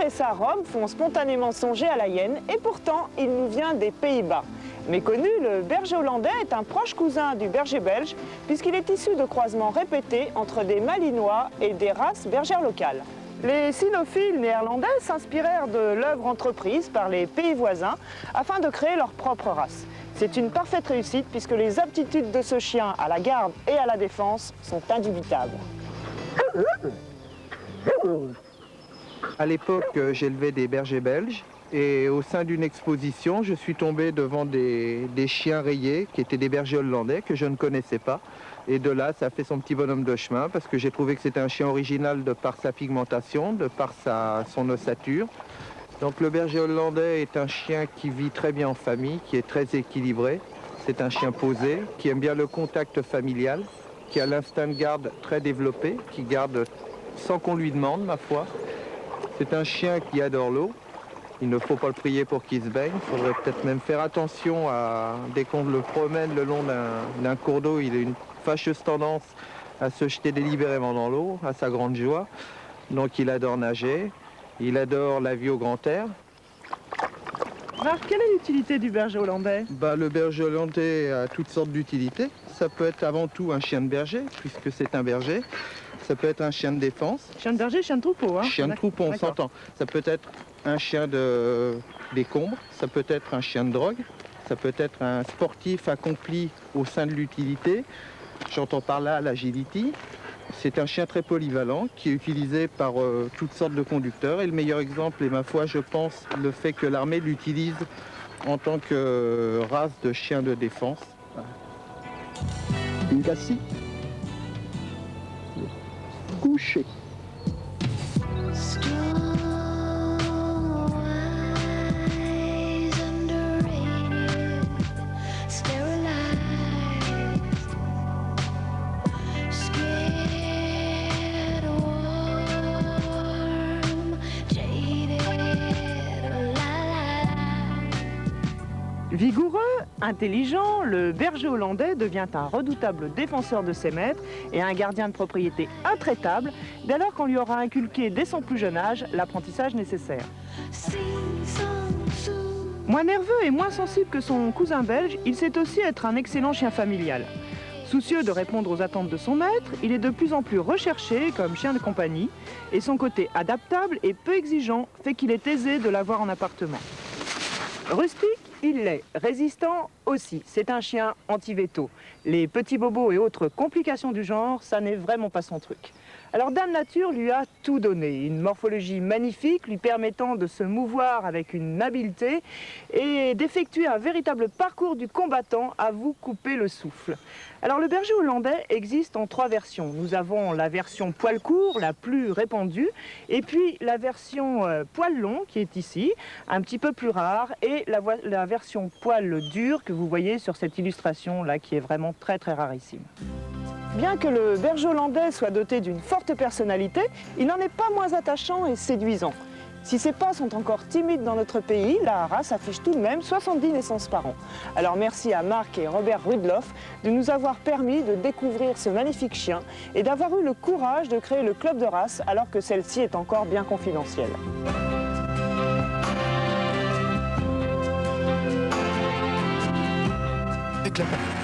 et sa robe font spontanément songer à la hyène et pourtant il nous vient des Pays-Bas. Méconnu, le berger hollandais est un proche cousin du berger belge puisqu'il est issu de croisements répétés entre des malinois et des races bergères locales. Les cynophiles néerlandais s'inspirèrent de l'œuvre entreprise par les pays voisins afin de créer leur propre race. C'est une parfaite réussite puisque les aptitudes de ce chien à la garde et à la défense sont indubitables. À l'époque, j'élevais des bergers belges et au sein d'une exposition, je suis tombé devant des chiens rayés qui étaient des bergers hollandais que je ne connaissais pas. Et de là, ça a fait son petit bonhomme de chemin parce que j'ai trouvé que c'était un chien original de par sa pigmentation, de par son ossature. Donc le berger hollandais est un chien qui vit très bien en famille, qui est très équilibré. C'est un chien posé, qui aime bien le contact familial, qui a l'instinct de garde très développé, qui garde sans qu'on lui demande, ma foi. C'est un chien qui adore l'eau. Il ne faut pas le prier pour qu'il se baigne. Il faudrait peut-être même faire attention dès qu'on le promène le long d'un cours d'eau, il a une fâcheuse tendance à se jeter délibérément dans l'eau, à sa grande joie. Donc il adore nager, il adore la vie au grand air. Marc, quelle est l'utilité du berger hollandais? Le berger hollandais a toutes sortes d'utilités. Ça peut être avant tout un chien de berger, puisque c'est un berger. Ça peut être un chien de défense. Chien de berger, chien de troupeau, hein? Chien de troupeau, on s'entend. Ça peut être un chien d'écombre, ça peut être un chien de drogue, ça peut être un sportif accompli au sein de l'utilité. J'entends par là l'agility. C'est un chien très polyvalent qui est utilisé par toutes sortes de conducteurs. Et le meilleur exemple est, ma foi, je pense, le fait que l'armée l'utilise en tant que race de chien de défense. Une cassie. Couché. Vigoureux, intelligent, le berger hollandais devient un redoutable défenseur de ses maîtres et un gardien de propriété intraitable dès lors qu'on lui aura inculqué dès son plus jeune âge l'apprentissage nécessaire. Moins nerveux et moins sensible que son cousin belge, il sait aussi être un excellent chien familial. Soucieux de répondre aux attentes de son maître, il est de plus en plus recherché comme chien de compagnie et son côté adaptable et peu exigeant fait qu'il est aisé de l'avoir en appartement. Rustique, il l'est. Résistant aussi. C'est un chien anti-veto. Les petits bobos et autres complications du genre, ça n'est vraiment pas son truc. Alors Dame Nature lui a tout donné. Une morphologie magnifique lui permettant de se mouvoir avec une habileté et d'effectuer un véritable parcours du combattant à vous couper le souffle. Alors le berger hollandais existe en 3 versions. Nous avons la version poil court, la plus répandue, et puis la version poil long qui est ici, un petit peu plus rare, et la version poil dur que vous voyez sur cette illustration là qui est vraiment très très rarissime. Bien que le berger hollandais soit doté d'une forte personnalité, il n'en est pas moins attachant et séduisant. Si ses pas sont encore timides dans notre pays, la race affiche tout de même 70 naissances par an. Alors merci à Marc et Robert Rudloff de nous avoir permis de découvrir ce magnifique chien et d'avoir eu le courage de créer le club de race alors que celle-ci est encore bien confidentielle. Éclatant.